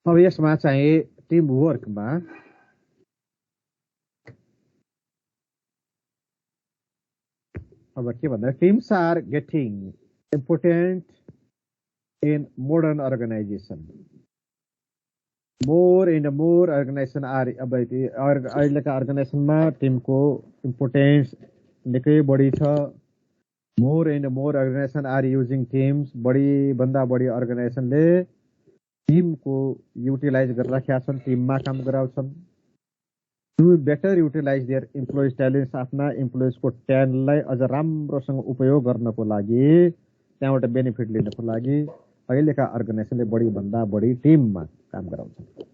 अब यसमा चाहिँ टिम वर्कमा अब के भन्दा teams are getting important in modern organisation more and more organisation are अब अहिलेका अर्गनाइजेसनमा टिमको इम्पोर्टेन्स निकै बढी छ more and more organisation are using teams बढीभन्दा बढी अर्गनाइजेसनले टिमको युटिलाइज गरिराखेका छन् टिममा काम गराउँछन् to better utilise their employees talents आफ्ना इम्प्लोइजको ट्यालेन्टलाई अझ राम्रोसँग उपयोग गर्नको लागि त्यहाँबाट बेनिफिट लिनको लागि अहिलेका अर्गनाइजेसनले बढीभन्दा बढी टिममा काम गराउँछन्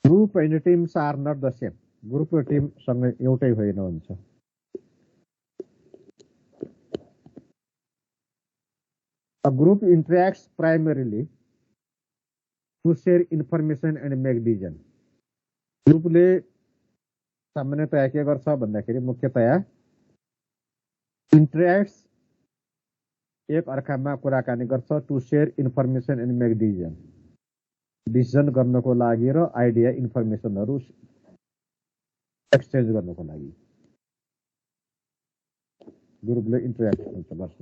group and teams are not the same group र टिमसँग एउटै होइन हुन्छ A group interacts primarily to share information and make decision. ग्रुपले सामान्यतया के गर्छ भन्दाखेरि मुख्यतया इन्ट्र्याक्ट्स एक अर्कामा कुराकानी गर्छ to share information and make decision गर्नको लागि र आइडिया इन्फर्मेसनहरू एक्सचेन्ज गर्नको लागि ग्रुपले इन्ट्र्याक्ट गर्छ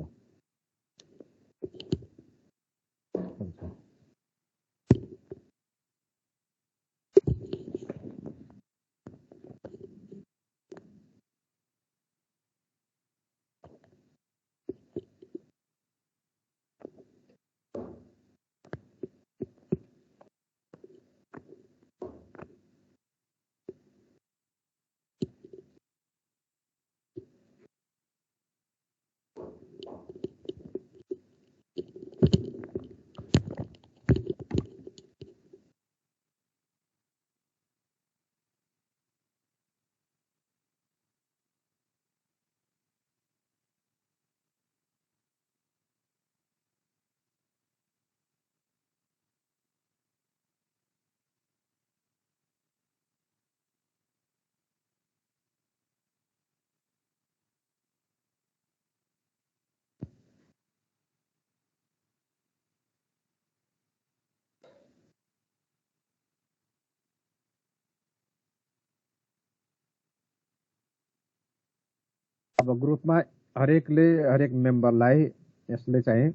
अब ग्रुपमा हरेक मेम्बरलाई यसले चाहिँ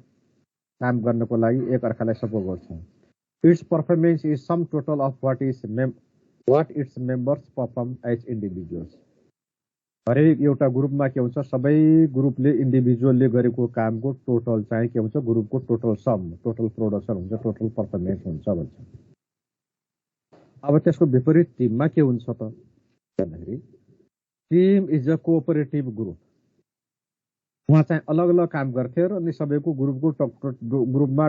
काम गर्नको लागि एक अर्कालाई सपोर्ट गर्छ its performance is sum total of what its members perform as individuals हरेक एउटा ग्रुपमा के हुन्छ सबै ग्रुपले इन्डिभिजुअलले गरेको कामको टोटल चाहिँ के हुन्छ ग्रुपको टोटल सम टोटल प्रोडक्सन हुन्छ टोटल परफर्मेन्स हुन्छ भन्छ अब त्यसको विपरीत टिममा के हुन्छ त भन्दाखेरि team is a cooperative group उहाँ चाहिँ अलग अलग काम गर्थ्यो र अनि सबैको ग्रुपमा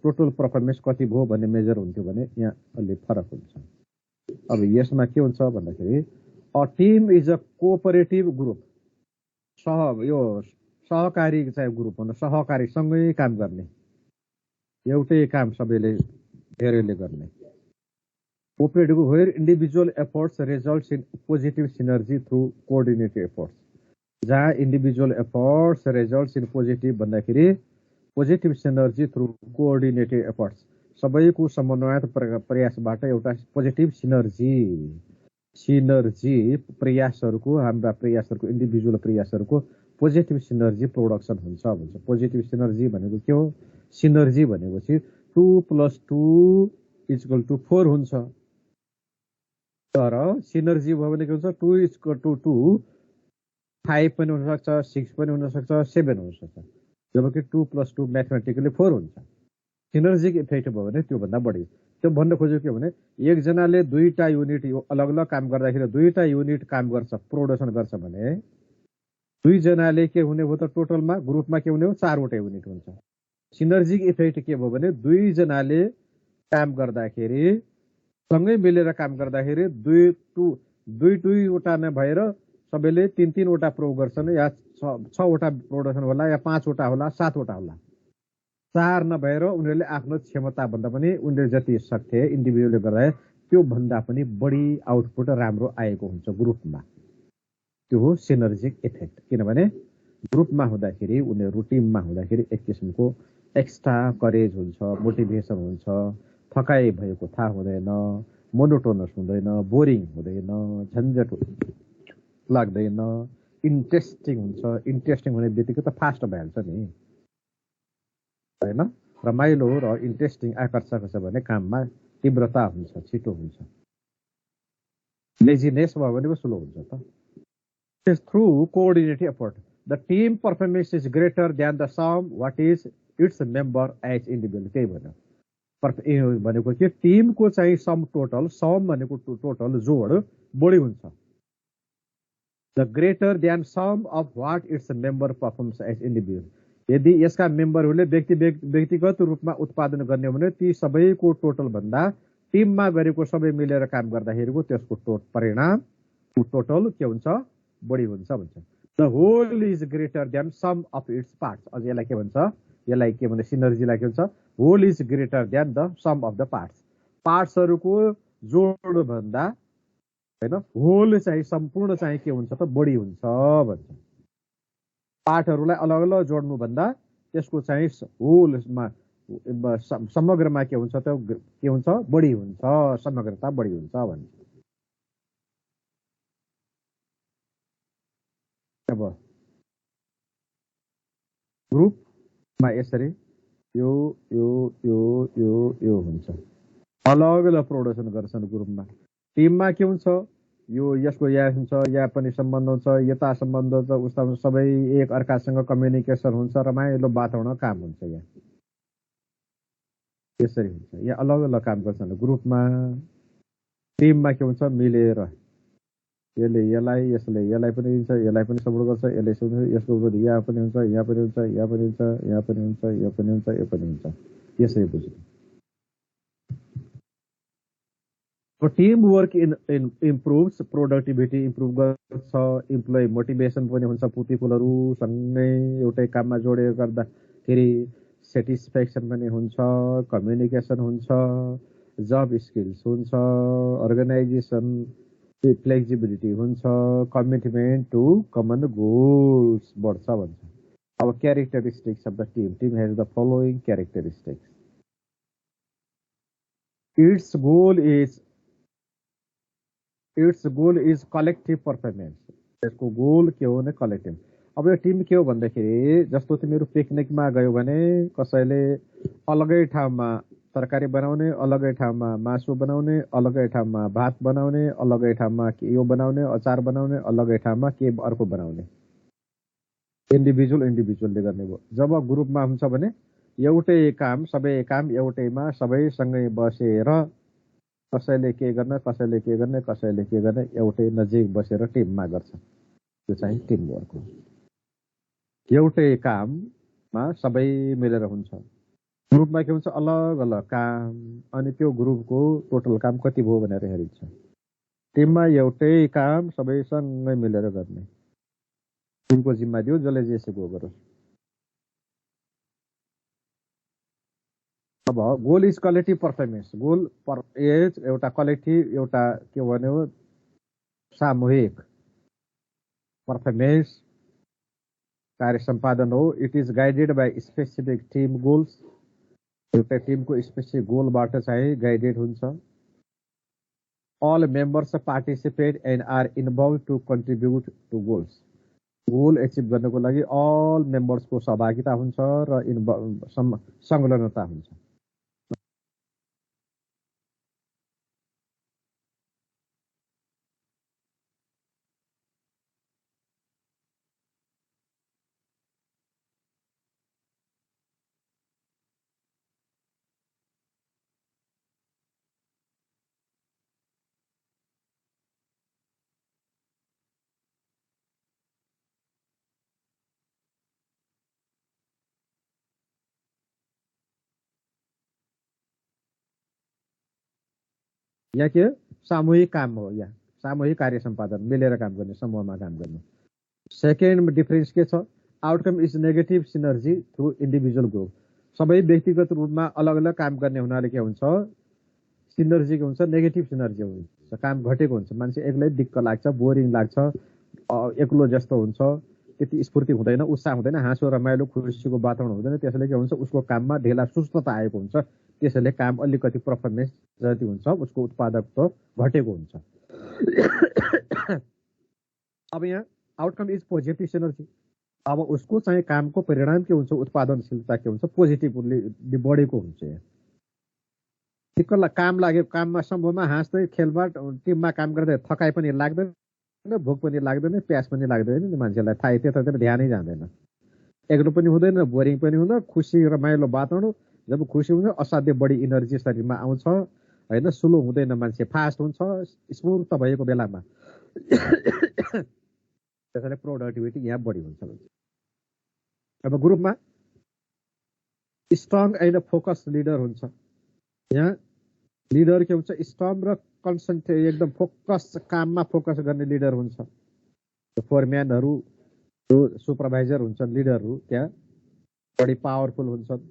टोटल पर्फर्मेन्स कति भयो भन्ने मेजर हुन्थ्यो भने यहाँ अलि फरक हुन्छ अब यसमा के हुन्छ भन्दाखेरि a team is a cooperative group यो सहकारी चाहिँ ग्रुप हो सहकारीसँगै काम गर्ने एउटै काम सबैले धेरैले गर्ने cooperative where individual efforts results in positive synergy through coordinated efforts जहाँ individual efforts results in positive भन्दाखेरि positive synergy through coordinated efforts सबैको समन्वयित प्रयासबाट एउटा पोजिटिभ सिनर्जी प्रयासहरूको हाम्रा प्रयासहरूको इन्डिभिजुअल प्रयासहरूको पोजिटिभ सिनर्जी प्रोडक्सन हुन्छ भन्छ पोजिटिभ सिनर्जी भनेको के हो सिनर्जी भनेपछि 2 + 2 = 4 हुन्छ तर सिनर्जी भयो भने के हुन्छ 2 = 2 5 पनि हुनसक्छ 6 पनि हुनसक्छ 7 हुनसक्छ जबकि 2 + 2 म्याथमेटिकली 4 हुन्छ सिनर्जिक इफेक्ट भयो भने त्योभन्दा बढी त्यो भन्न खोजेको के भने एकजनाले दुईटा युनिट अलग अलग काम गर्दाखेरि दुईटा युनिट काम गर्छ प्रोडक्सन गर्छ भने दुईजनाले के हुने भयो त टोटलमा ग्रुपमा के हुने हो 4वटा युनिट हुन्छ सिनर्जिक इफेक्ट के भयो भने दुईजनाले काम गर्दाखेरि सँगै मिलेर काम गर्दाखेरि दुईवटा नै भएर सबैले तीनवटा प्रो गर्छन् या छवटा प्रोडक्सन होला या पाँचवटा होला सातवटा होला। चार नभएर उनीहरूले आफ्नो क्षमताभन्दा पनि उनीहरूले जति सक्थे इन्डिभिजुअलले गर्दा त्यो भन्दा पनि बढी आउटपुट राम्रो आएको हुन्छ ग्रुपमा। त्यो हो सिनर्जिक इफेक्ट। किनभने ग्रुपमा हुँदाखेरि उनीहरू टिममा हुँदाखेरि एक किसिमको एक्स्ट्रा करेज हुन्छ, मोटिभेसन हुन्छ, थकाइ भएको थाहा हुँदैन, मोनोटोनस हुँदैन, बोरिङ हुँदैन, झन्झट लाग्दैन, इन्ट्रेस्टिङ हुन्छ। इन्ट्रेस्टिङ हुने बित्तिकै त फास्ट भइहाल्छ नि, होइन? रमाइलो र इन्ट्रेस्टिङ आकर्षक छ भने काममा तीव्रता हुन्छ, छिटो हुन्छ। लेजिनेस भयो भने पो स्लो हुन्छ त। Through coordinated effort, the team performance is greater than the sum what is its member as individual. त्यही भनेको के टिमको चाहिँ सम टोटल, सम भनेको टोटल जोड बढी हुन्छ। The greater than sum of what its member performs as individual. यदि यसका मेम्बरहरूले व्यक्तिगत रूपमा उत्पादन गर्ने हो भने ती सबैको टोटल भन्दा टिममा गरेको सबै मिलेर काम गर्दाखेरिको त्यसको परिणाम टोटल के हुन्छ, बढी हुन्छ भन्छ। The whole is greater than sum of its parts. अझ यसलाई के भन्छ, यसलाई के भन्छ, सिनर्जीलाई के भन्छ, whole is greater than the sum of the parts. पार्ट्सहरूको जोड भन्दा होइन होल चाहिँ सम्पूर्ण चाहिँ के हुन्छ त बढी हुन्छ भन्छ। पार्टहरूलाई अलग अलग जोड्नु भन्दा त्यसको चाहिँ होलमा समग्रमा के हुन्छ त, के हुन्छ, बढी हुन्छ, समग्रता बढी हुन्छ भन्छ। अब ग्रुपमा यसरी यो यो यो यो यो हुन्छ, अलग अलग प्रोडक्सन गर्छन् ग्रुपमा। टिममा के हुन्छ, यो यसको या हुन्छ, या पनि सम्बन्ध हुन्छ, यता सम्बन्ध हुन्छ, उस्ता सबै एक अर्कासँग कम्युनिकेसन हुन्छ, रमाइलो वातावरण काम हुन्छ। यहाँ यसरी हुन्छ, यहाँ अलग अलग काम गर्छन् ग्रुपमा। टिममा के हुन्छ, मिलेर यसले यसलाई, यसले यसलाई पनि दिन्छ, यसलाई पनि सपोर्ट गर्छ, यसले यसको यहाँ पनि हुन्छ, यहाँ पनि हुन्छ, यहाँ पनि हुन्छ, यहाँ पनि हुन्छ, यो पनि हुन्छ, यो पनि हुन्छ। यसरी बुझ्नु। टिम वर्क इम्प्रुभ्स, प्रोडक्टिभिटी इम्प्रुभ गर्छ, इम्प्लोइ मोटिभेसन पनि हुन्छ। पुतिकुलहरू सँगै एउटै काममा जोडेर गर्दाखेरि सेटिस्फ्याक्सन पनि हुन्छ, कम्युनिकेसन हुन्छ, जब स्किल्स हुन्छ, अर्गनाइजेसन फ्लेक्सिबिलिटी हुन्छ, कमिटमेन्ट टु कमन गोल्स बढ्छ भन्छ। अब characteristics of the team has the following characteristics. Its goal is collective performance. त्यसको गोल के हो भने कलेक्टिभ। अब यो टिम के हो भन्दाखेरि, जस्तो तिमीहरू पिकनिकमा गयो भने कसैले अलगै ठाउँमा तरकारी बनाउने, अलगै ठाउँमा मासु बनाउने, अलगै ठाउँमा भात बनाउने, अलगै ठाउँमा यो बनाउने, अचार बनाउने, अलगै ठाउँमा के अर्को बनाउने। इन्डिभिजुअलले गर्ने भयो। जब ग्रुपमा हुन्छ भने एउटै काम, सबै काम एउटैमा सबैसँगै बसेर कसैले के गर्ने, कसैले के गर्ने, कसैले के गर्ने, एउटै नजिक बसेर टिममा गर्छ। त्यो चाहिँ टिम वर्क हो। एउटै काममा सबै मिलेर हुन्छ। ग्रुपमा के हुन्छ, अलग अलग काम, अनि त्यो ग्रुपको टोटल काम कति भयो भनेर हेरिन्छ। टिममा एउटै काम सबैसँगै मिलेर गर्ने, टिमको जिम्मा दियो, जसले जेसुकै गरोस्। अब goal is collective performance. Goal as एउटा कलेक्टिभ, एउटा के भन्यो सामूहिक पर्फर्मेन्स कार्य सम्पादन हो। It is guided by specific team goals. एउटा टिमको स्पेसिफिक गोलबाट चाहिँ गाइडेड हुन्छ। All members participate and are involve to contribute to goals. Goal achieve गर्नको लागि अल मेम्बर्सको सहभागिता हुन्छ र संलग्नता हुन्छ। यहाँ के सामूहिक काम हो, या सामूहिक कार्य सम्पादन, मिलेर काम गर्ने, समूहमा काम गर्ने। सेकेन्ड डिफरेन्स के छ? Outcome is negative synergy through individual group. सबै व्यक्तिगत रूपमा अलग अलग काम गर्ने हुनाले के हुन्छ? सिनर्जी के हुन्छ? नेगेटिभ सिनर्जी हुन्छ, काम घटेको हुन्छ, मान्छे एक्लै दिक्क लाग्छ, बोरिङ लाग्छ, एक्लो जस्तो हुन्छ, त्यति स्फूर्ति हुँदैन, उत्साह हुँदैन, हाँसो रमाइलो खुसीको वातावरण हुँदैन। त्यसैले के हुन्छ? उसको काममा ढिला सुस्तता आएको हुन्छ। त्यसैले काम अलिकति पर्फर्मेन्स जति हुन्छ उसको उत्पादकत्व घटेको हुन्छ। अब यहाँ आउटकम इज पोजिटिभ सिनर्जी। अब उसको चाहिँ कामको परिणाम के हुन्छ? उत्पादनशीलता के हुन्छ? पोजिटिभली बढेको हुन्छ। ठिक्क काम लाग्यो, काममा समूहमा हाँस्दै खेलबाट टिममा काम गर्दै थकाइ पनि लाग्दैन, भोक पनि लाग्दैन, प्यास पनि लाग्दैन, मान्छेलाई थाहै त्यतातिर ध्यानै जाँदैन, एक्लो पनि हुँदैन, बोरिङ पनि हुँदैन, खुसी रमाइलो वातावरण। जब खुसी हुन्छ असाध्य बढी इनर्जी शरीरमा आउँछ होइन, स्लो हुँदैन, मान्छे फास्ट हुन्छ स्फूर्त भएको बेलामा। त्यसैले प्रोडक्टिभिटी यहाँ बढी हुन्छ। अब ग्रुपमा स्ट्रङ एन्ड फोकस लिडर हुन्छ। यहाँ लिडर के हुन्छ? स्ट्रङ र कन्सन्ट्रेट, एकदम फोकस, काममा फोकस गर्ने लिडर हुन्छ। फोरम्यानहरू, सुपरभाइजर हुन्छन्, लिडरहरू त्यहाँ बढी पावरफुल हुन्छन्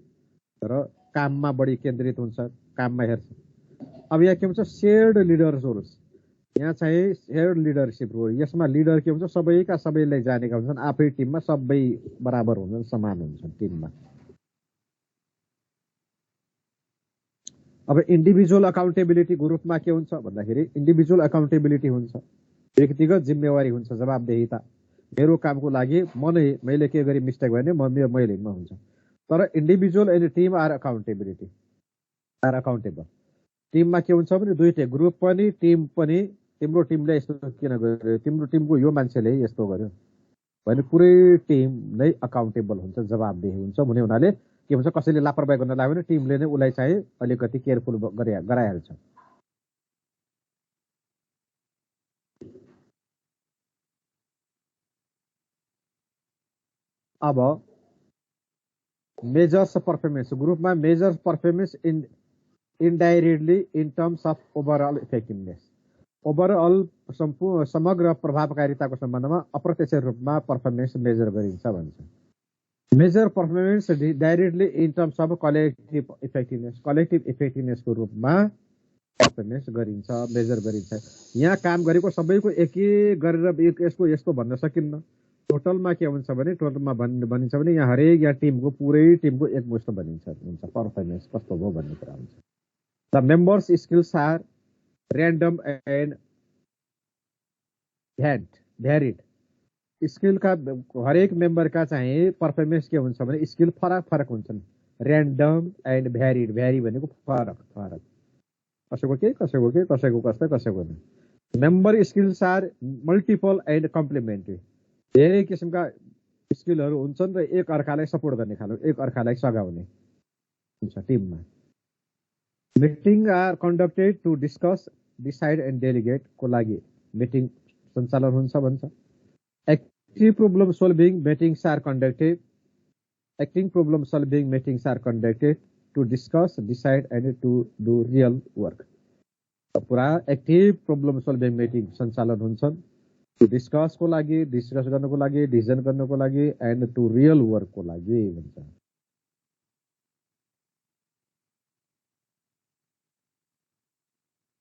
र काममा बढी केन्द्रित हुन्छ, काममा हेर्छ। अब यहाँ के हुन्छ? Shared leaders roles. यहाँ चाहिँ सेयर्ड लिडरसिप रोल। यसमा लिडर के हुन्छ? सबैका सबैलाई जानेका हुन्छन्, आफै टिममा सबै बराबर हुन्छन्, समान हुन्छन् टिममा। अब इन्डिभिजुअल अकाउन्टेबिलिटी ग्रुपमा के हुन्छ भन्दाखेरि इन्डिभिजुअल अकाउन्टेबिलिटी हुन्छ, व्यक्तिगत जिम्मेवारी हुन्छ, जवाबदेहिता। मेरो कामको लागि मैले के गरी मिस्टेक भयो भने मैले हुन्छ। तर individual and team are accountability, are accountable. टिममा के हुन्छ भने दुईटै, ग्रुप पनि टिम पनि, तिम्रो टिमले यस्तो किन गर्यो, तिम्रो टिमको यो मान्छेले यस्तो गर्यो भने पुरै टिम नै अकाउन्टेबल हुन्छ, जवाबदेही हुन्छ हुने हुनाले के हुन्छ? कसैले लापरवाही गर्न लाग्यो भने टिमले नै उसलाई चाहिँ अलिकति केयरफुल गराइहाल्छ। अब मेजर्स परफर्मेन्स ग्रुपमा, measures performance indirectly in terms of overall effectiveness. Overall समग्र प्रभावकारिताको सम्बन्धमा अप्रत्यक्ष रूपमा पर्फर्मेन्स मेजर गरिन्छ भन्छ। Measure performance directly in terms of collective effectiveness, collective इफेक्टिभनेसको रूपमा पर्फर्मेन्स गरिन्छ, मेजर गरिन्छ। यहाँ काम गरेको सबैको एक गरेर यसको यस्तो भन्न सकिन्न। टोटलमा के हुन्छ भने, टोटलमा भनिन्छ भने यहाँ हरेक यहाँ टिमको, पुरै टिमको एकमुष्ट भनिन्छ हुन्छ पर्फर्मेन्स कस्तो भयो भन्ने कुरा हुन्छ। The members skills are random and varied. स्किलका हरेक मेम्बरका चाहिँ पर्फर्मेन्स के हुन्छ भने स्किल फरक फरक हुन्छन्। ऱ्यान्डम एन्ड भ्यारिड, भ्यारी भनेको फरक फरक, कसैको के कसैको के, कसैको कस्तै कसैको नहीं। Member skills are multiple and complementary. धेरै किसिमका स्किलहरू हुन्छन् र एक अर्कालाई सपोर्ट गर्ने खालको, एक अर्कालाई सघाउने हुन्छ टिममा। Meeting are conducted to discuss, decide and delegate को लागि मिटिङ सञ्चालन हुन्छ भन्छ। Active problem solving meetings are conducted, acting problem solving meetings are conducted to discuss, decide and to do real work. पुरा एक्टिभ प्रोब्लम सोल्भिङ मिटिङ सञ्चालन हुन्छन्, डिस्कसको लागि, discuss गर्नको लागि, डिसिजन गर्नको लागि, एन्ड टु रियल वर्कको लागि भन्छ।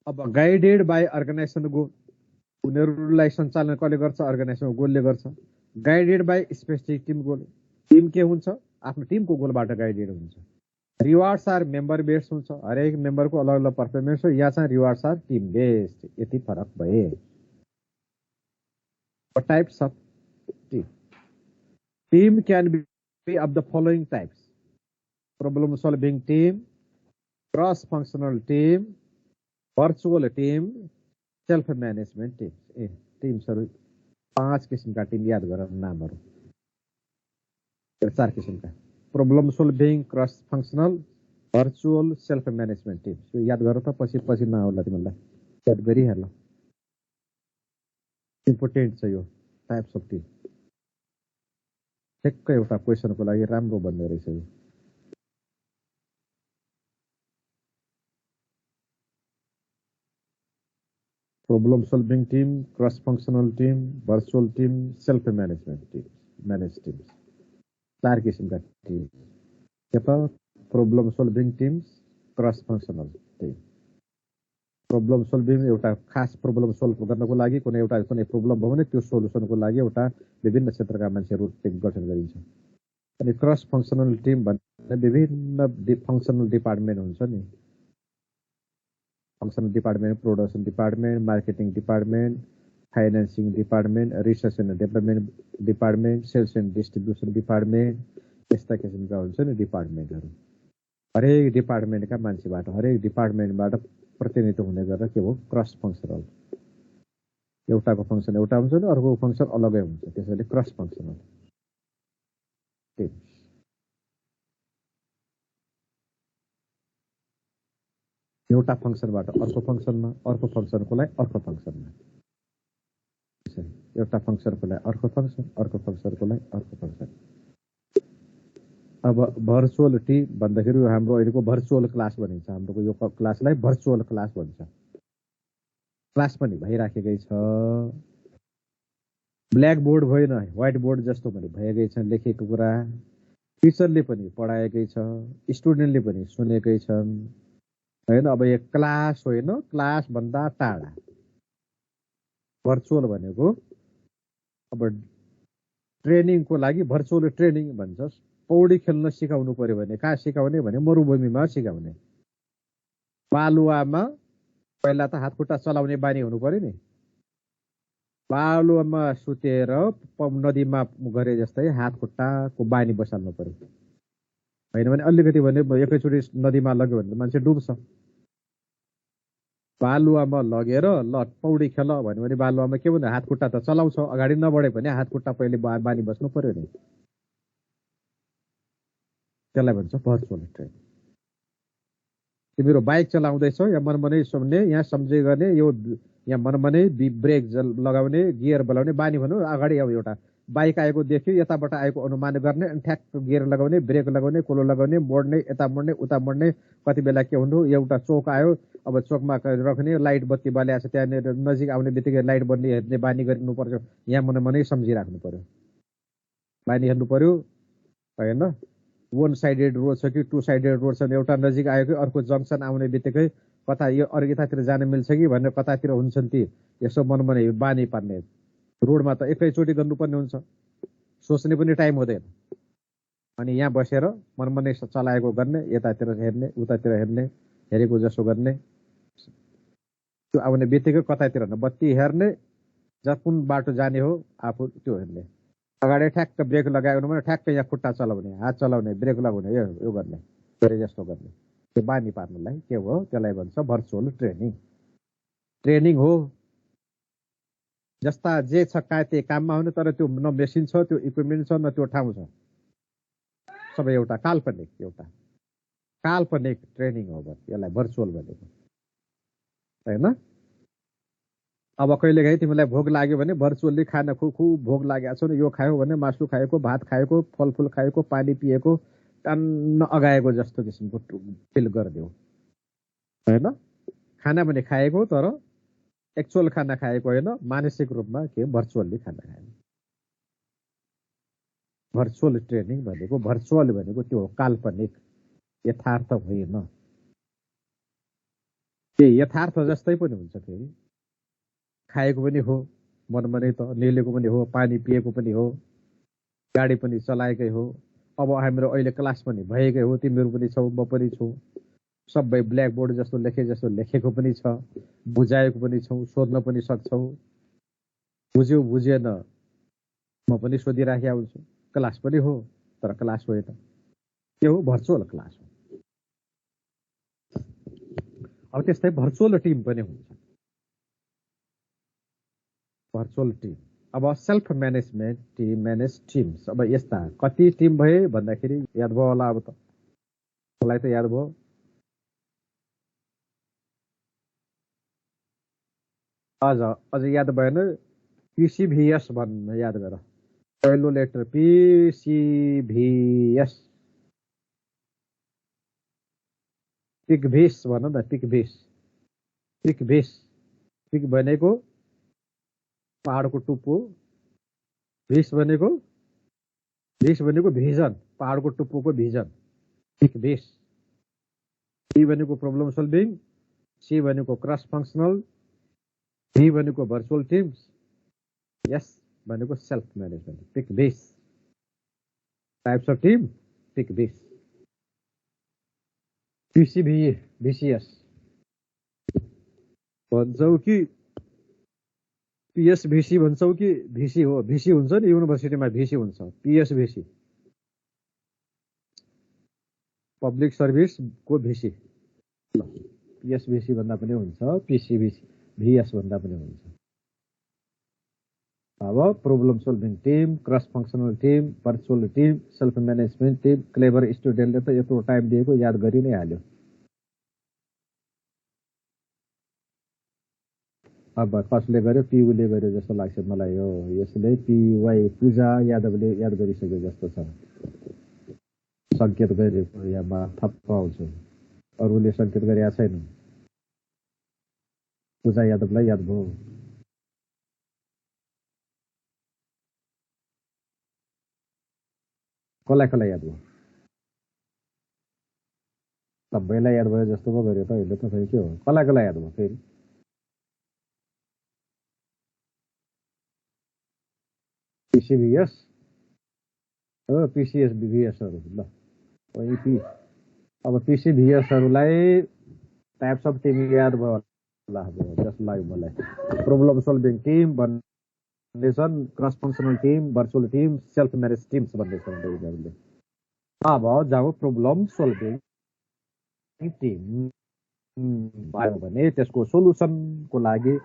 अब गाइडेड बाई अर्गनाइजेसन गोल, उनीहरूलाई सञ्चालन कसले गर्छ? अर्गनाइजेसनको गोलले गर्छ। Guided by specific team goal, team के हुन्छ? आफ्नो टिमको गोलबाट गाइडेड हुन्छ। रिवार्ड्स आर मेम्बर बेस्ड हुन्छ, हरेक मेम्बरको अलग अलग पर्फर्मेन्स हो। यहाँ चाहिँ रिवार्ड्स आर टिम बेस्ड, यति फरक भए। Types of team, team can be of the following types: problem solving team, cross functional team, virtual team, self management team. टिम्सहरू 5 किसिमका टिम याद गर नामहरू, 4 किसिमका: problem solving, cross functional, virtual, self management team. यो याद गर त, पछि नहोला तिमीलाई, याद गरिहाल, इम्पोर्टेन्ट छ यो टाइप्स अफ टिम। ठ्याक्कै एउटा क्वेसनको लागि राम्रो भन्ने रहेछ यो। Problem solving team, cross functional team, virtual team, self management team, manage team, 4 किसिमका टिम के त problem solving teams, cross functional team. Problem solving एउटा खास प्रब्लम सल्भ गर्नको लागि कुनै प्रब्लम भयो भने त्यो सोलुसनको लागि एउटा विभिन्न क्षेत्रका मान्छेहरू टिम गठन गरिन्छ। अनि क्रस फङ्सनल टिम भन्ने विभिन्न फङ्सनल डिपार्टमेन्ट हुन्छ नि, functional department, production department, marketing department, financing department, research and development department, sales and distribution department, यस्ता किसिमका हुन्छ नि डिपार्टमेन्टहरू। हरेक डिपार्टमेन्टका मान्छेबाट, हरेक डिपार्टमेन्टबाट प्रतिनिधित्व हुने गरेर के हो क्रस फङ्सनल। एउटाको फङ्सन एउटा हुन्छ नि, अर्को फङ्सन अलगै हुन्छ, त्यसैले क्रस फङ्सनल टिम। एउटा फङ्सनबाट अर्को फङ्सनमा, अर्को फङ्सनकोलाई अर्को फङ्सनमा, एउटा फङ्सनकोलाई अर्को फङ्सन, अर्को फङ्सनकोलाई अर्को फङ्सन। अब भर्चुअल टिम भन्दाखेरि हाम्रो अहिलेको भर्चुअल क्लास भनिन्छ, हाम्रो यो क्लासलाई भर्चुअल क्लास भन्छ। क्लास पनि भइराखेकै छ, ब्ल्याक बोर्ड होइन व्हाइट बोर्ड जस्तो पनि भएकै छ, लेखेको कुरा टिचरले पनि पढाएकै छ, स्टुडेन्टले पनि सुनेकै छन् होइन। अब यो क्लास होइन, क्लास भन्दा टाढा भर्चुअल भनेको। अब ट्रेनिङको लागि भर्चुअल ट्रेनिङ भन्छ। पौडी खेल्न सिकाउनु पर्यो भने कहाँ सिकाउने भने मरुभूमिमा सिकाउने। बालुवामा पहिला त हात खुट्टा चलाउने बानी हुनु पर्यो नि। बालुवामा सुतेर नदीमा गरे जस्तै हात खुट्टाको बानी बसाल्नु पर्यो, होइन भने अलिकति भने एकैचोटि नदीमा लग्यो भने मान्छे डुब्छ। बालुवामा लगेर ल पौडी खेल भन्यो भने बालुवामा के भन्यो, हात खुट्टा त चलाउँछ, अगाडि नबढे भने हात खुट्टा पहिले बानी बस्नु पर्यो नि। त्यसलाई भन्छ भर्चुअल ट्रेनिङ। तिमीहरू बाइक चलाउँदैछौ, यहाँ मनमनै सुन्ने, यहाँ सम्झै गर्ने, यो यहाँ मनमनै ब्रेक लगाउने, गियर बोलाउने बानी भनौँ। अगाडि अब एउटा बाइक आएको देख्यो, यताबाट आएको अनुमान गर्ने, अनि ठ्याक्क गियर लगाउने, ब्रेक लगाउने, कोलो लगाउने, मोड्ने, यता मोड्ने उता मोड्ने। कति बेला के हुनु, एउटा चोक आयो, अब चोकमा राख्ने, लाइट बत्ती बालेको छ, त्यहाँनिर नजिक आउने बित्तिकै लाइट बत्ती हेर्ने बानी गर्नुपर्छ। यहाँ मनमनै सम्झिराख्नु पर्यो, बानी हेर्नु पर्यो होइन। वन साइडेड रोड छ कि टू साइडेड रोड छ, एउटा नजिक आयो कि अर्को जङ्सन आउने बित्तिकै कता यो अरू यतातिर जान मिल्छ कि भनेर कतातिर हुन्छन् ती, यसो मनमनै बानी पार्ने। रोडमा त एकैचोटि गर्नुपर्ने हुन्छ, सोच्ने पनि टाइम हुँदैन। अनि यहाँ बसेर मनमनै चलाएको गर्ने, यतातिर हेर्ने, उतातिर हेर्ने, हेरेको जसो गर्ने। त्यो आउने बित्तिकै कतातिर बत्ती हेर्ने, कुन बाटो जाने हो आफू त्यो हेर्ने। अगाडि ठ्याक्क ब्रेक लगाएको भने ठ्याक्क यहाँ खुट्टा चलाउने, हात चलाउने, ब्रेक लगाउने, यो गर्ने, गरे जस्तो गर्ने। त्यो बानी पार्नलाई के हो, त्यसलाई भन्छ भर्चुअल ट्रेनिङ। ट्रेनिङ हो जस्ता जे छ त्यही काममा हुने, तर त्यो न मेसिन छ, त्यो इक्विपमेन्ट छ, न त्यो ठाउँ छ, सबै एउटा काल्पनिक ट्रेनिङ हो यसलाई भर्चुअल भनेको होइन। अब कहिलेकाहीँ तिमीलाई भोक लाग्यो भने भर्चुअली खाना खुब भोक लागेको छ भने यो खायो भने मासु खाएको, भात खाएको, फलफुल खाएको, पानी पिएको, टन्न अगाएको जस्तो किसिमको फिल गरिदेऊ होइन। खाना पनि खाएको तर एक्चुअल खाना खाएको होइन, मानसिक रूपमा के भर्चुअली खाना खाएको। भर्चुअल ट्रेनिङ भनेको, भर्चुअल भनेको त्यो काल्पनिक, यथार्थ होइन। त्यो यथार्थ जस्तै पनि हुन्छ, फेरि खाएको पनि हो, मनमनै त निलेको पनि हो, पानी पिएको पनि हो, गाडी पनि चलाएकै हो। अब हाम्रो अहिले क्लास पनि भएकै हो, तिमीहरू पनि छौ, म पनि छु, सबै ब्ल्याक बोर्ड जस्तो लेखेको पनि छ, बुझाएको पनि छौ, सोध्न पनि सक्छौ। बुझ्यो बुझेन म पनि सोधिराखेको हुन्छु। क्लास पनि हो तर क्लास होइन, के हो भर्चुअल क्लास हो। अब त्यस्तै भर्चुअल टिम पनि हुन्छ, भर्चुअल टिम। अब self management team, manage teams. अब यस्ता कति टिम भए भन्दाखेरि याद भयो होला, अब त मलाई त याद भयो। अझ याद भएन, पिसिभिएस भन्न याद गर, पहिलो लेटर पिसिभिएस, पिकभिस भन न, पिकभिस पिक भनेको पहाडको टुप्पो, भिस भनेको भिजन, पहाडको टुप्पोको भिजन, पिक भिस। पी भनेको प्रब्लम सल्भिङ, सी भनेको क्रस फङ्सनल, भी भनेको भर्चुअल टिम्स, एस भनेको सेल्फ म्यानेजमेन्ट, पिक भिस। टाइप्स अफ टिम, पिक भिस। पिसिभी, भिसिएस भन्छौ कि पिएसभिसी भन्छौ कि भिसी हो? भिसी हुन्छ नि युनिभर्सिटीमा, भिसी हुन्छ। पिएसभिसी पब्लिक सर्भिसको भिसी, पिएसभिसी भन्दा पनि हुन्छ, पिसिभिसी भिएस भन्दा पनि हुन्छ। अब problem solving team, cross functional team, virtual team, self management team. Clever स्टुडेन्टले त यत्रो टाइम दिएको याद गरि नै हाल्यो। अब कसले गर्यो? पियुले गर्यो जस्तो लाग्छ मलाई। हो, यसले पिवाई पूजा यादवले याद गरिसक्यो जस्तो छ। सङ्केत गरेको यहाँ थप्प आउँछु, अरूले सङ्केत गरेका छैन। पूजा यादवलाई याद भयो। कसलाई याद भयो? सबैलाई याद भयो जस्तो पो गर्यो त अहिले त। खै के हो? कसलाई याद भयो फेरि? पिसिभिएस, पिसिएस भिएसहरू ल। अब पिसिभिएसहरूलाई टाइप्स अफ टिम याद भयो होला जस्तो लाग्यो मलाई। प्रब्लम सोल्भिङ टिम भन्ने छन्, cross functional team, virtual team, self manage teams भन्ने छन्। अब जब प्रब्लम सोल्भिङ टिम भयो भने त्यसको सोलुसनको लागि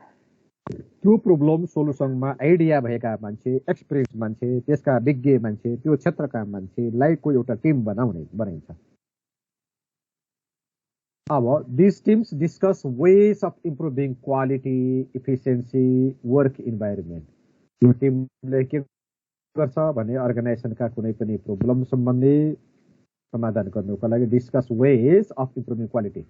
त्यो प्रब्लम सोलुसनमा आइडिया भएका मान्छे, एक्सपिरियन्स मान्छे, त्यसका विज्ञ मान्छे, त्यो क्षेत्रका मान्छेलाई को एउटा टिम बनाइन्छ। अब this teams discuss ways of improving quality, efficiency, work environment. यो टिमले के गर्छ भने अर्गनाइजेसनका कुनै पनि प्रब्लम सम्बन्धी समाधान गर्नुको लागि discuss ways of improving quality,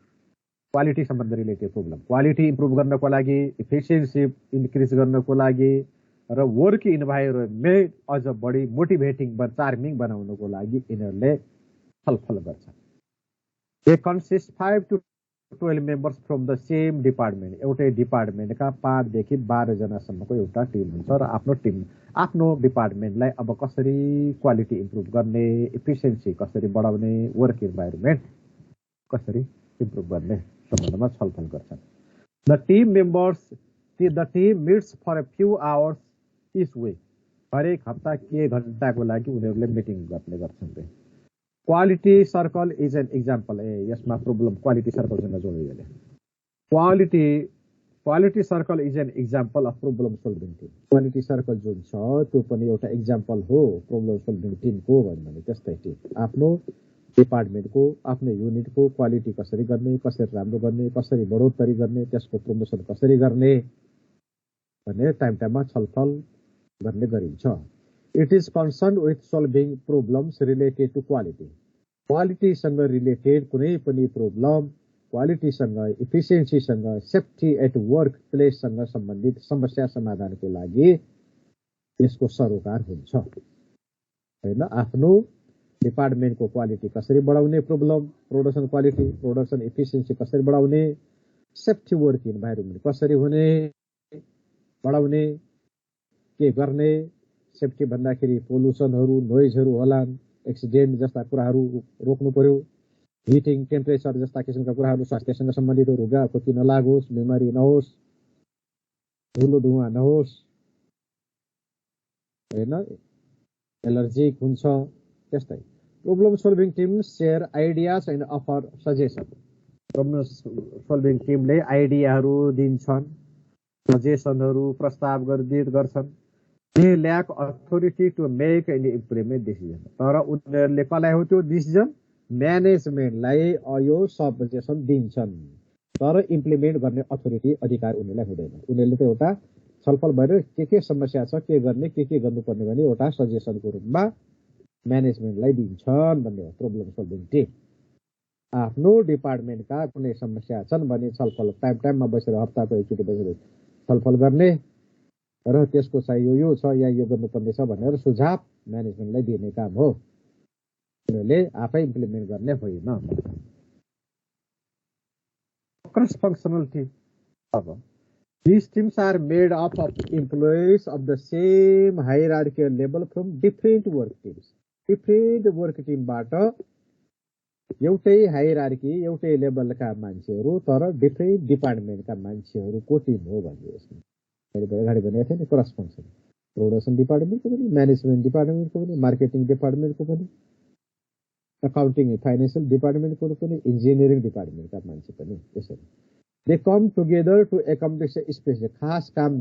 quality सम्बन्धी रिलेटेड प्रब्लम, क्वालिटी इम्प्रुभ गर्नको लागि, इफिसियन्सी इन्क्रिज गर्नको लागि र वर्क इन्भाइरोमेन्ट अझ बढी मोटिभेटिङ चार्मिङ बनाउनको लागि यिनीहरूले छलफल गर्छ। They consist 5 to 12 members from the same department. एउटै डिपार्टमेन्टका 5 देखि 12 जनासम्मको एउटा टिम हुन्छ र आफ्नो डिपार्टमेन्टलाई अब कसरी क्वालिटी इम्प्रुभ गर्ने, इफिसियन्सी कसरी बढाउने, वर्क इन्भाइरोमेन्ट कसरी इम्प्रुभ गर्ने सम्बन्धमा छलफल गर्छन्। The team meets for a few hours each week. हरेक हप्ता के घन्टाको लागि उनीहरूले मिटिङ गर्ने गर्छन्। Quality circle is an example. यसमा प्रब्लम क्वालिटी सर्कलसँग जोडियो। Quality circle is an example of problem solving team. Quality circle जुन छ त्यो पनि एउटा इक्जाम्पल हो प्रब्लम सोल्भिङ टिमको भन्ने। त्यस्तै टिम आफ्नो डिपार्टमेन्टको, आफ्नो युनिटको क्वालिटी कसरी गर्ने, कसरी राम्रो गर्ने, कसरी बढोत्तरी गर्ने, त्यसको प्रमोसन कसरी गर्ने भन्ने टाइममा छलफल गर्ने गरिन्छ। It is concern with solving problems related to quality. क्वालिटीसँग रिलेटेड कुनै पनि प्रब्लम, क्वालिटीसँग, इफिसियन्सीसँग, सेफ्टी एट वर्क प्लेससँग सम्बन्धित समस्या समाधानको लागि यसको सरोकार हुन्छ हैन। आफ्नो डिपार्टमेन्टको क्वालिटी कसरी बढाउने problem, production quality, production efficiency कसरी बढाउने, सेफ्टी वर्क इन्भाइरोमेन्ट कसरी हुने, बढाउने, के गर्ने, सेफ्टी भन्दाखेरि पोल्युसनहरू, नोइजहरू होलान्, एक्सिडेन्ट जस्ता कुराहरू रोक्नु पर्यो, हिटिङ, टेम्परेचर जस्ता किसिमका कुराहरू, स्वास्थ्यसँग सम्बन्धित रुगा खोकी नलागोस्, बिमारी नहोस्, धुलो धुवा नहोस् हैन, एलर्जिक हुन्छ। त्यस्तै problem solving team share ideas and offer suggestion. Problem solving टिमले आइडियाहरू दिन्छन्, सजेसनहरू प्रस्ताव गर्छन्। They lack authority to make any implement decision. तर उनीहरूले कसलाई हो त्यो डिसिजन? म्यानेजमेन्टलाई यो सजेसन दिन्छन्, तर इम्प्लिमेन्ट गर्ने अथोरिटी, अधिकार उनीहरूलाई हुँदैन। उनीहरूले त एउटा छलफल भएर के समस्या छ, के गर्ने, के गर्नुपर्ने भने एउटा सजेसनको रूपमा म्यानेजमेन्टलाई दिन्छन् भन्ने हो प्रब्लम सोल्भिङ टिम। आफ्नो डिपार्टमेन्टका कुनै समस्या छन् भने छलफल टाइममा बसेर, हप्ताको एकचोटि बसेर छलफल गर्ने र त्यसको चाहिँ यो छ या यो गर्नुपर्ने छ भनेर सुझाव म्यानेजमेन्टलाई दिने काम हो, उनीहरूले आफै इम्प्लिमेन्ट गर्ने होइन। क्रस फंक्शनल टीम, अब these teams are made up of employees of the same hierarchical level from different work teams. Different work team बाट एउटै हायरार्की एउटै लेभलका मान्छेहरू तर डिफरेन्ट डिपार्टमेन्टका मान्छेहरूको टिम हो भन्ने यसमा मैले अगाडि भनेको थिएँ नि। क्रस फंक्सन प्रोडक्सन डिपार्टमेन्टको पनि, म्यानेजमेन्ट डिपार्टमेन्टको पनि, मार्केटिङ डिपार्टमेन्टको पनि, अकाउन्टिङ फाइनेन्सियल डिपार्टमेन्टको पनि, इन्जिनियरिङ डिपार्टमेन्टका मान्छे पनि त्यसरी they come together to accomplish specific खास काम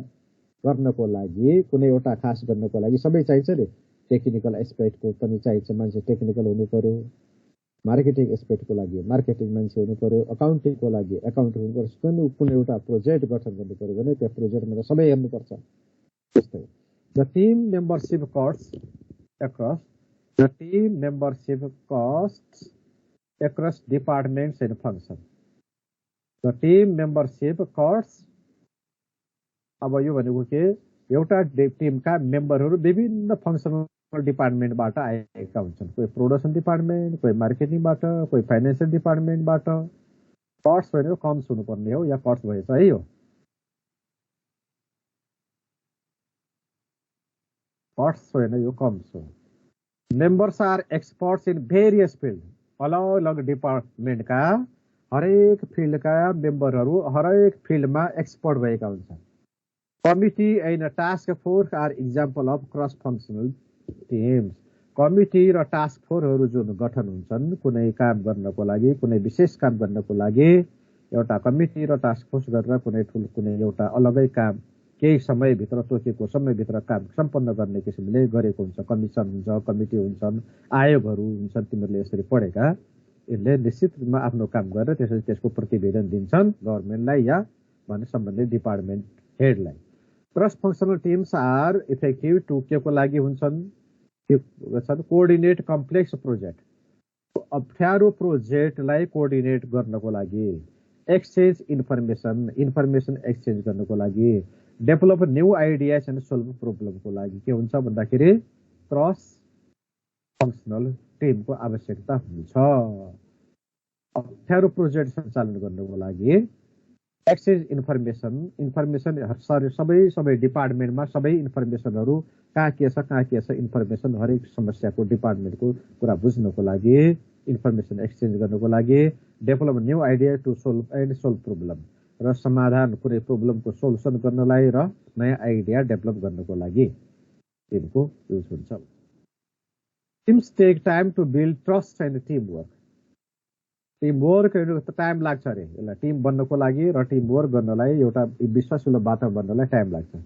गर्नको लागि, कुनै एउटा खास गर्नको लागि सबै चाहिन्छ नि। टेक्निकल एस्पेक्टको पनि चाहिन्छ मान्छे, टेक्निकल हुनु पर्यो। मार्केटिङ एस्पेक्टको लागि मार्केटिङ मान्छे हुनु पर्यो। अकाउन्टिङको लागि अकाउन्टिङ हुनु पर्यो। कुनै एउटा प्रोजेक्ट गठन गर्नु पर्यो भने त्यो प्रोजेक्टमा सबै हेर्नुपर्छ। त्यस्तै the team membership costs across the team membership costs across departments and functions. The team membership costs, अब यो भनेको के, एउटा टिमका मेम्बरहरू विभिन्न फंक्सनल डिपार्टमेन्टबाट आएका हुन्छन्। कोही प्रोडक्सन डिपार्टमेन्ट, कोही मार्केटिङबाट, कोही फाइनेन्सियल डिपार्टमेन्टबाट। कस्ट भनेको कम्स हुनुपर्ने हो, या कस्ट भएछ है हो। कस्ट होइन, यो कम्स हो। Members are experts in various field, अलग अलग डिपार्टमेन्टका हरेक फिल्डका मेम्बरहरू हरेक फिल्डमा एक्सपर्ट भएका हुन्छन्। Committee and task force are example of cross functional teams. Committee र टास्क फोर्सहरू जुन गठन हुन्छन् कुनै काम गर्नको लागि, कुनै विशेष काम गर्नको लागि, एउटा कमिटी र टास्क फोर्स गरेर कुनै एउटा अलगै काम केही समयभित्र, तोकेको समयभित्र काम सम्पन्न गर्ने किसिमले गरेको हुन्छ। कमिसन हुन्छ, कमिटी हुन्छन्, आयोगहरू हुन्छन्, तिमीहरूले यसरी पढेका। यसले निश्चित रूपमा आफ्नो काम गरेर त्यसपछि त्यसको प्रतिवेदन दिन्छन् गभर्मेन्टलाई या भने सम्बन्धित डिपार्टमेन्ट हेडलाई। Cross functional teams are effective to के को लागि हुन्छन्, कोअर्डिनेट कम्प्लेक्स प्रोजेक्ट, अप्ठ्यारो प्रोजेक्टलाई कोअर्डिनेट गर्नको लागि, एक्सचेन्ज इन्फर्मेसन एक्सचेन्ज गर्नको लागि, develop new ideas and solve प्रब्लमको लागि के हुन्छ भन्दाखेरि क्रस फंक्सनल टिमको आवश्यकता हुन्छ। अप्ठ्यारो प्रोजेक्ट सञ्चालन गर्नको लागि एक्सचेन्ज इन्फर्मेसन सबै डिपार्टमेन्टमा सबै इन्फर्मेसनहरू कहाँ के छ इन्फर्मेसन हरेक समस्याको डिपार्टमेन्टको कुरा बुझ्नको लागि, इन्फर्मेसन एक्सचेन्ज गर्नको लागि, develop new idea to solve problem र समाधान कुनै प्रब्लमको सोल्युसन गर्नलाई र नयाँ आइडिया डेभलप गर्नको लागि टिमको युज हुन्छ। Teams take time to build trust and team work. Team work time लाग्छ अरे, यसलाई टिम बन्नको लागि र टिम वर्क गर्नलाई एउटा विश्वासिलो वातावरण बन्नलाई टाइम लाग्छ।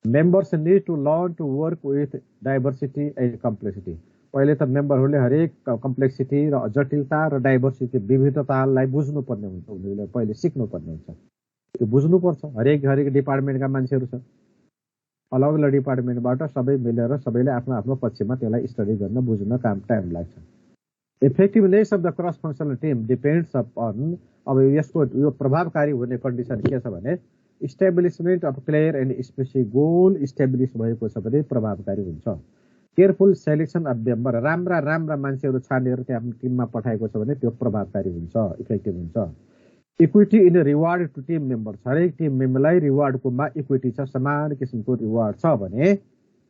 Members need to learn to work with diversity and complexity. पहिले त मेम्बरहरूले हरेक कम्प्लेक्सिटी र जटिलता र डाइभर्सिटी विविधतालाई बुझ्नुपर्ने हुन्छ, उनीहरूले पहिले सिक्नुपर्ने हुन्छ, त्यो बुझ्नुपर्छ। हरेक डिपार्टमेन्टका मान्छेहरू छ, अलग अलग डिपार्टमेन्टबाट सबै मिलेर सबैले आफ्नो आफ्नो पक्षमा त्यसलाई स्टडी गर्न बुझ्न टाइम लाग्छ। Effectiveness of the cross functional team depends upon, अब यसको यो प्रभावकारी हुने कन्डिसन के छ भने establishment of clear and specific goal establish भएको छ भने प्रभावकारी हुन्छ। केयरफुल सेलेक्सन अफ मेम्बर, राम्रा मान्छेहरू छानेर त्यहाँ टिममा पठाएको छ भने त्यो प्रभावकारी हुन्छ, इफेक्टिभ हुन्छ। Equity in reward to team members, हरेक टिम मेम्बरलाई रिवार्डकोमा इक्विटी छ, समान किसिमको रिवार्ड छ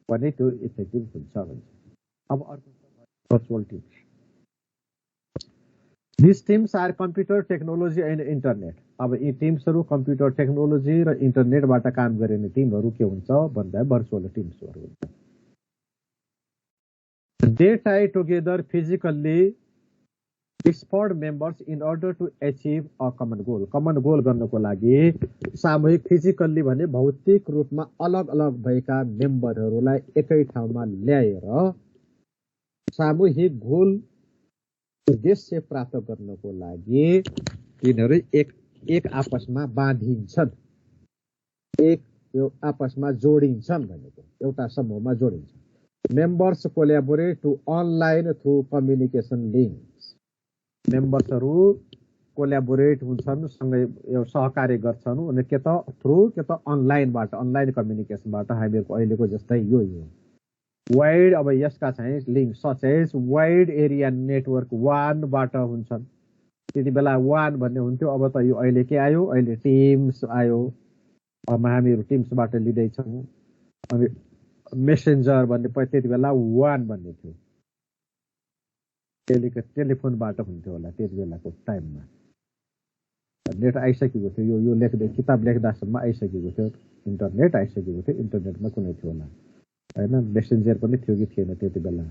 भने त्यो इफेक्टिभ हुन्छ भन्छ। अब अर्को virtual team, this teams are computer technology and internet. अब यी टिम्सहरू कम्प्युटर टेक्नोलोजी र इन्टरनेटबाट काम गरिने टिमहरू के हुन्छ भन्दा भर्चुअल टिम्सहरू हुन्छ। They tie together physically disparate members in order to achieve a common goal. Common goal गर्नको लागि सामूहिक फिजिकल्ली भने भौतिक रूपमा अलग अलग भएका मेम्बरहरूलाई एकै ठाउँमा ल्याएर सामूहिक गोल उद्देश्य प्राप्त गर्नको लागि तिनीहरू एक आपसमा बाँधिन्छन्, एक आपसमा जोडिन्छन् भनेको एउटा समूहमा जोडिन्छ। Members collaborate to online through communication links. मेम्बर्सहरू कोल्याबोरेट हुन्छन्, सँगै एउटा सहकार्य गर्छन्। अनि के त थ्रु के त अनलाइनबाट, अनलाइन कम्युनिकेसनबाट हामीहरूको अहिलेको जस्तै यो वाइड, अब यसका चाहिँ लिङ्क सचेज वाइड एरिया नेटवर्क वानबाट हुन्छन्। त्यति बेला वान भन्ने हुन्थ्यो, अब त यो अहिले के आयो, अहिले टिम्स आयो। अब हामीहरू टिम्सबाट लिँदैछौँ। अनि मेसेन्जर भन्ने त्यति बेला वान भन्ने थियो, टेलिफोनबाट हुन्थ्यो होला त्यति बेलाको टाइममा। नेट आइसकेको थियो, यो लेख्दै किताब लेख्दासम्म आइसकेको थियो, इन्टरनेट आइसकेको थियो, इन्टरनेटमा कुनै थियो होला होइन, मेसेन्जर पनि थियो कि थिएन त्यति बेला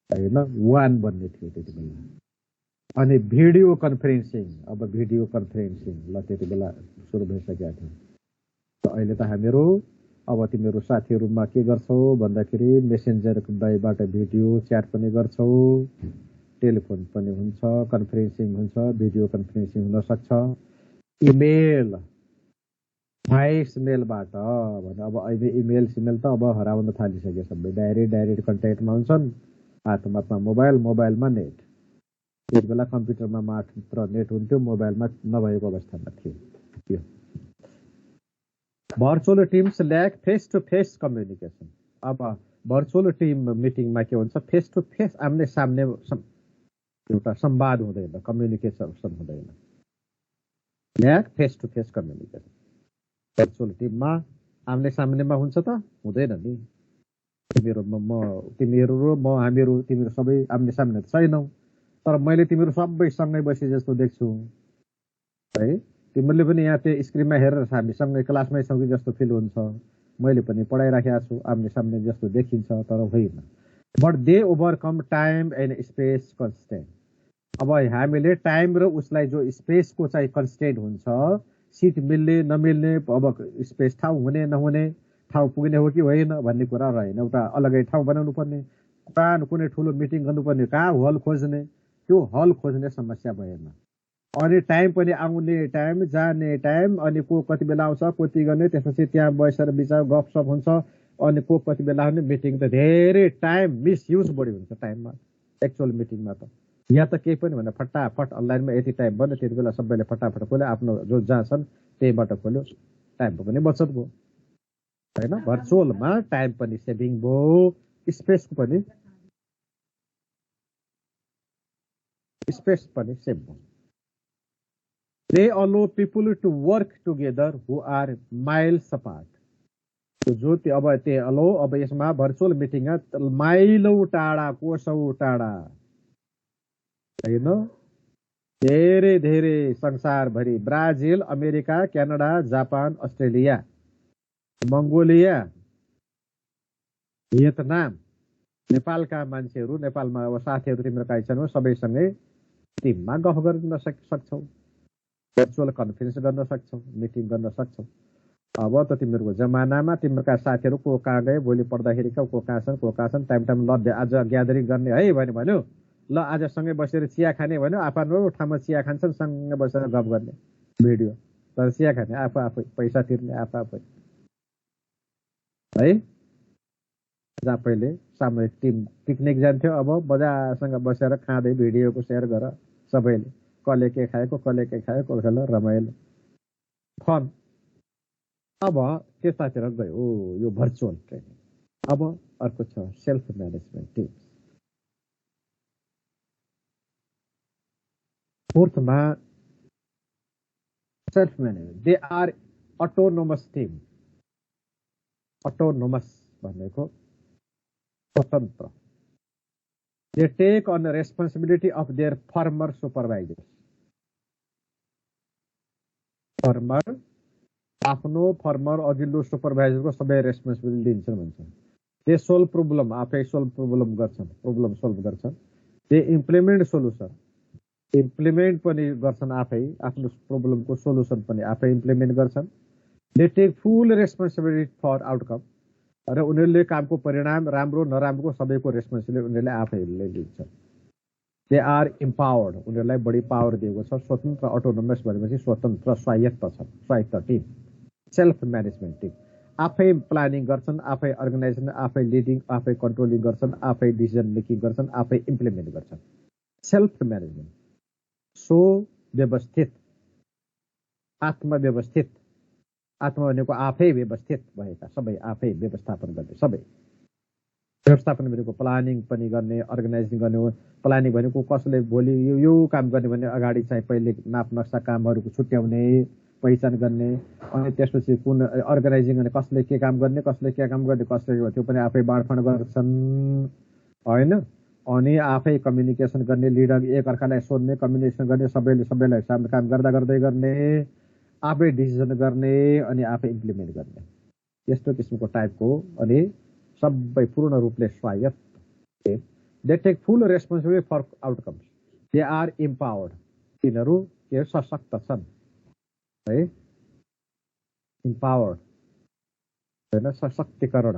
होइन, वान भन्ने थियो त्यति बेला। अनि भिडियो कन्फरेन्सिङ, अब भिडियो कन्फरेन्सिङ ल त्यति बेला सुरु भइसकेको थियो। अहिले त हामीहरू अब तिमीहरू साथीहरूमा के गर्छौ भन्दाखेरि मेसेन्जरबाट भिडियो च्याट पनि गर्छौ, टेलिफोन पनि हुन्छ, कन्फरेन्सिङ हुन्छ, भिडियो कन्फरेन्सिङ हुन सक्छ, इमेल भोइस मेलबाट भने अब अहिले इमेल सिमेल त अब हराउन थालिसक्यो सबै, डाइरेक्ट कन्ट्याक्टमा हुन्छन्, हातमा मोबाइलमा नेट। त्यति बेला कम्प्युटरमा मात्र नेट हुन्थ्यो, मोबाइलमा नभएको अवस्थामा थियो। Virtual teams lack face to face communication. अब भर्चुअल टिम मिटिङमा के हुन्छ, फेस टु फेस आम्ने सामने एउटा संवाद हुँदैन, कम्युनिकेसन हुँदैन, lack face to face communication. Virtual टिममा आम्ने सामनेमा हुन्छ त हुँदैन नि, तिमीहरू र म हामीहरू तिमीहरू सबै आम्ने सामने छैनौ, तर मैले तिमीहरू सबै सँगै बसे जस्तो देख्छु है। तिमीहरूले पनि यहाँ त्यो स्क्रिनमा हेरेर हामी सँगै क्लासमै छौँ कि जस्तो फिल हुन्छ, मैले पनि पढाइराखेको छु, आम्ने सामने जस्तो देखिन्छ, तर होइन। But they overcome time and space constant. अब हामीले टाइम र उसलाई जो स्पेसको चाहिँ कन्स्टेन्ट हुन्छ, सिट मिल्ने नमिल्ने, अब स्पेस ठाउँ हुने नहुने, ठाउँ पुग्ने हो कि होइन भन्ने कुरा रहेन। एउटा अलगै ठाउँ बनाउनु पर्ने, कहाँ कुनै ठुलो मिटिङ गर्नुपर्ने, कहाँ हल खोज्ने, त्यो हल खोज्ने समस्या भएन। अनि टाइम पनि आउने टाइम, जाने टाइम, अनि को कति बेला आउँछ, कति गर्ने, त्यसपछि त्यहाँ बसेर विचार गफसप हुन्छ, अनि को कति बेला आउने। मिटिङ त धेरै टाइम मिसयुज बढी हुन्छ टाइममा, एक्चुअल मिटिङमा त यहाँ त केही पनि भने फटाफट अनलाइनमा यति टाइम भन्यो, त्यति बेला सबैले फटाफट खोल्यो, आफ्नो जो जहाँ छन् त्यहीबाट खोल्यो, टाइमको पनि बचत भयो होइन। भर्चुअलमा टाइम पनि सेभिङ भयो, स्पेसको पनि सेभ भयो। They allow people to work together who are miles apart. जो त्यो अब त्यो अलो अब यसमा भर्चुअल मिटिङ माइलौँ टाढा, कोसौँ टाढा होइन, धेरै धेरै संसारभरि, Brazil, America, Canada, Japan, Australia, Mongolia, Vietnam, नेपालका मान्छेहरू, नेपालमा अब साथीहरू तिम्रो काहीँ छन्, सबैसँगै टिममा गफ गर्न सक्छौ, भर्चुअल कन्फरेन्स गर्न सक्छौ, मिटिङ गर्न सक्छौ। अब त तिमीहरूको जमानामा तिमीहरूका साथीहरू को कहाँ गए, भोलि पढ्दाखेरि को कहाँ छन्, टाइम ल आज ग्यादरिङ गर्ने है भन्यो, ल आज सँगै बसेर चिया खाने भन्यो, आफ्नो ठाउँमा चिया खान्छन्, सँगै बसेर गफ गर्ने भिडियो, तर चिया खाने आफै, पैसा तिर्ने आफै है। जहाँ पहिले सामूहिक टिम पिकनिक जान्थ्यो, अब मजासँग बसेर खाँदै भिडियोको सेयर गर सबैले, कसले के खाएको, कसले के खाएको, रमाइलो फन। अब त्यतातिर गयो यो भर्चुअल ट्रेनिङ। अब अर्को छ सेल्फ म्यानेजमेन्ट टिम। फोर्थमा self management, they are autonomous team. Autonomous भनेको स्वतन्त्र। They take on responsibility of their former supervisors. Former आफ्नो फर्मर अघिल्लो सुपरभाइजरको सबै रेस्पोन्सिबिलिटी लिन्छन् भन्छ। दे सोल्भ प्रब्लम, आफै सोल्भ प्रब्लम सोल्भ गर्छन्। दे इम्प्लिमेन्ट सोल्युसन, इम्प्लिमेन्ट पनि गर्छन् आफै, आफ्नो प्रब्लमको सोल्युसन पनि आफै इम्प्लिमेन्ट गर्छन्। They take full responsibility for outcome, र उनीहरूले कामको परिणाम राम्रो नराम्रोको सबैको रेस्पोन्सिबिलिटी उनीहरूले आफैले लिन्छन्। दे आर इम्पावर्ड, उनीहरूलाई बढी पावर दिएको छ। स्वतन्त्र, अटोनोमस भनेपछि स्वतन्त्र, स्वायत्त छ, स्वायत्त टिम। सेल्फ म्यानेजमेन्ट टिम, आफै प्लानिङ गर्छन्, आफै अर्गनाइजेसन, आफै लिडिङ, आफै कन्ट्रोलिङ गर्छन्, आफै डिसिजन मेकिङ गर्छन्, आफै इम्प्लिमेन्ट गर्छन्। Self management. सो व्यवस्थित, आत्मव्यवस्थित, आत्मा भनेको आफै व्यवस्थित भएका, सबै आफै व्यवस्थापन गर्ने, सबै व्यवस्थापन भनेको प्लानिङ पनि गर्ने, अर्गनाइजिङ गर्ने हो। प्लानिङ भनेको कसले भोलि यो काम गर्ने भने अगाडि चाहिँ पहिले नाप नक्सा कामहरूको छुट्याउने, पहिचान गर्ने, अनि त्यसपछि कुन अर्गनाइजिङ गर्ने, कसले के काम गर्ने, कसले के काम गर्ने, कसले त्यो पनि आफै बाँडफाँड गर्छन् होइन। अनि आफै कम्युनिकेसन गर्ने, लिडर एक अर्कालाई सोध्ने, कम्युनिकेसन गर्ने, सबैलाई काम गर्दै गर्ने, आफै डिसिजन गर्ने अनि आफै इम्प्लिमेन्ट गर्ने, यस्तो किसिमको टाइपको। अनि सबै पूर्ण रूपले स्वायत्त, they take full responsibility for outcomes, they are empowered, तिनीहरू के सशक्त छन् है, इम्पावर्ड होइन, सशक्तिकरण,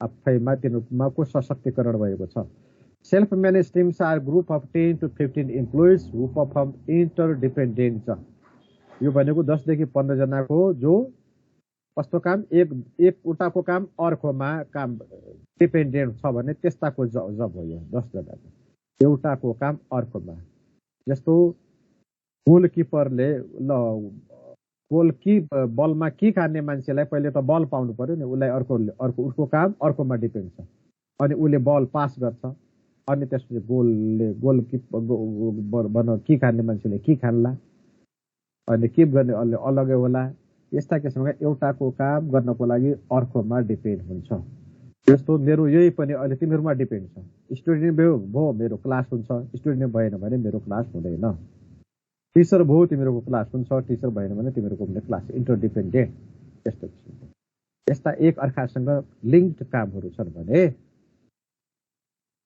आफैमा तिनीहरूमा को सशक्तिकरण भएको छ। Self manage teams are group of 10 to 15 employees who perform interdependent. यो भनेको 10 देखि 15 जनाको जो कस्तो काम, एकवटाको काम अर्कोमा काम डिपेन्डेन्ट छ भने त्यस्ताको जब हो यो 10 जनाको, एउटाको काम अर्कोमा। जस्तो गोलकिपरले बलमा किक हान्ने मान्छेलाई पहिले त बल पाउनु पर्यो नि, उसलाई उसको काम अर्कोमा डिपेन्ड छ, अनि उसले बल पास गर्छ, अनि त्यसपछि किक हान्ने मान्छेले किक हान्ला, अनि किप गर्ने अलगै होला। यस्ता किसिमका एउटाको काम गर्नको लागि अर्कोमा डिपेन्ड हुन्छ। जस्तो मेरो यही पनि अहिले तिमीहरूमा डिपेन्ड छ, स्टुडेन्ट भयो मेरो क्लास हुन्छ, स्टुडेन्ट भएन भने मेरो क्लास हुँदैन, टिचर भयो तिमीहरूको क्लास हुन्छ, टिचर भएन भने तिमीहरूको क्लास, इन्टरडिपेन्डेन्ट। यस्तो यस्ता एक अर्कासँग लिङ्क्ड कामहरू छन् भने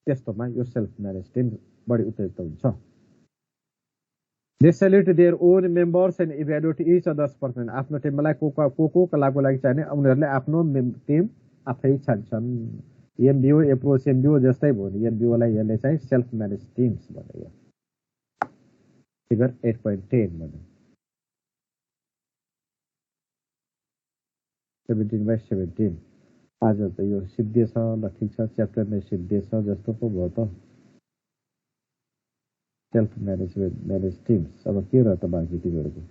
त्यस्तोमा यो सेल्फ म्यानेज टिम बढी उपयुक्त हुन्छ। They select their own members and evaluate each other's performance. आफ्नो टिमलाई को लागु लागि चाहिने उनीहरूले आफ्नो टिम आफै छान्छन्। एमबिओ एप्रोच एमबिओ जस्तै भयो नि, एमबिओलाई यसले चाहिँ सेल्फ म्यानेज टिम्स भन्यो। फिगर 8.10 भन्यो, 17/17। आज त यो सिद्धि छ, ल ठिक छ, च्याप्टर नै सिद्धि छ जस्तो पो भयो त। सेल्फ म्यानेज टिम्स अब के रह्यो त बाँकी तिमीहरूको?